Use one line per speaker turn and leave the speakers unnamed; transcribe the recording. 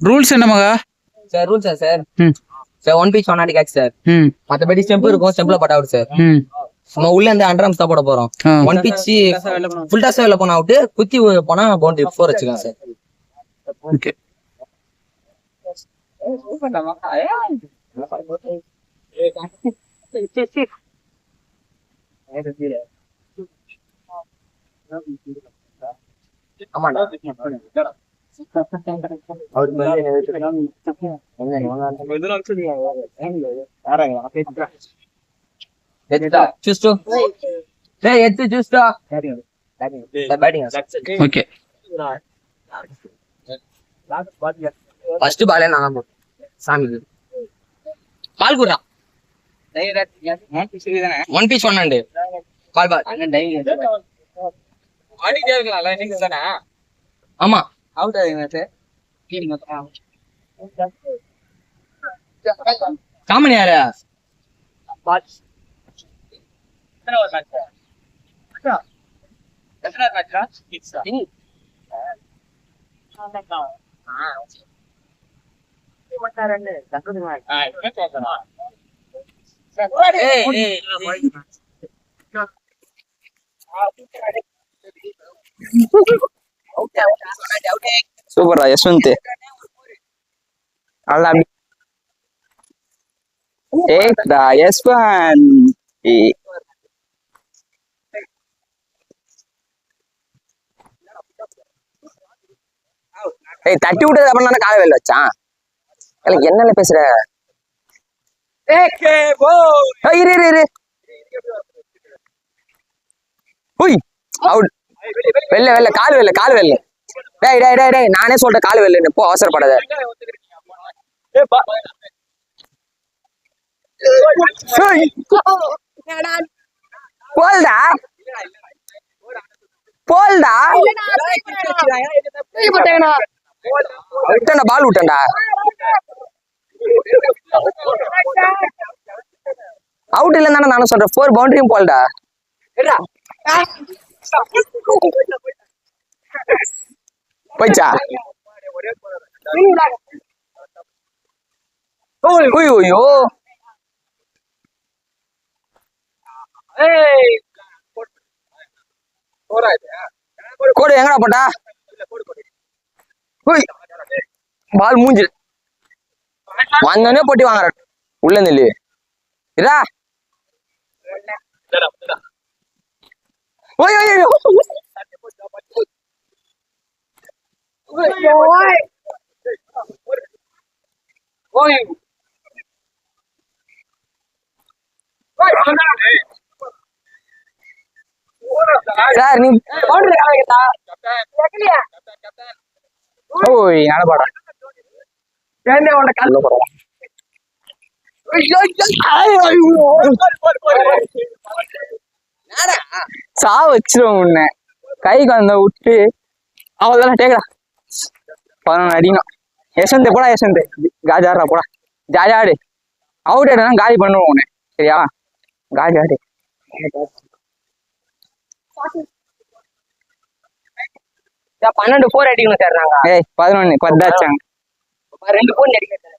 Rules என்ன மகா
sir? ரூல்ஸா sir? Sir 1 pitch 1 not catch sir. மத்தபடி ஸ்டெம்ப் இருக்கும், ஸ்டெம்ப்ல பட் அவுட் சார். நம்ம உள்ள இருந்து அண்டர்ஆர்ம்ஸ் தான் போட போறோம். 1 pitch ஃபுல் டாஸ் வெளில போனா அவுட், குத்தி போனா பவுண்டரி 4 வச்சுக்கலாம் சார்.
ஓகே.
ஆமாடா. చూస్తూ చూస్తూ
ఓకే.
ఫస్ట్ బాలే నా సామి బాల్ కూడా 1 pitch 1 అండి. బాల్ ஆமா அவுட் ஆகுது. காமன் யாரு?
சூப்பரா யஷ்வந்த். நல்லா ஏக்டா யஷ்வந்த். ஏய் தட்டி விட்டது அப்புறம் தானே காலை வெளில வச்சான். எனக்கு என்னல பேசுற? இரு அவுட். வெள்ள கால் வெள்ள. டேய் நானே சொல்றேன் கால் வெள்ள. போ அவசரப்படாத. போல்டா விட்டா பால் விட்டா அவுட் இல்ல தானே நானும் சொல்றேன். 4 பவுண்டரியும் போல்டா. போயிச்சா? ஓய்யோ கோடு எங்கடா போட்டா? பால் மூஞ்சி வந்தோடனே போட்டி வாங்குற உள்ள நெல்லு இதா. ஓய்யோ சார் நீ ஓய் நடப்பாடா சா வச்சிருவோம் உன்ன கைக்கு வந்த விட்டு அவள்தான் டேக்கடா 11 அடிக்கணும். யஷ்வந்த் போடா, யஷ்வந்த் காஜி ஆடுறா போடா. ஜாலி ஆடு. அவுட் ஆடுனா காலி பண்ணுவோம் உன்னை, சரியா? காலி ஆடு.
12 4 அடிக்கணும் சார். நாங்க
11 10 ஆச்சாங்க.
2 4 அடிக்கணும்.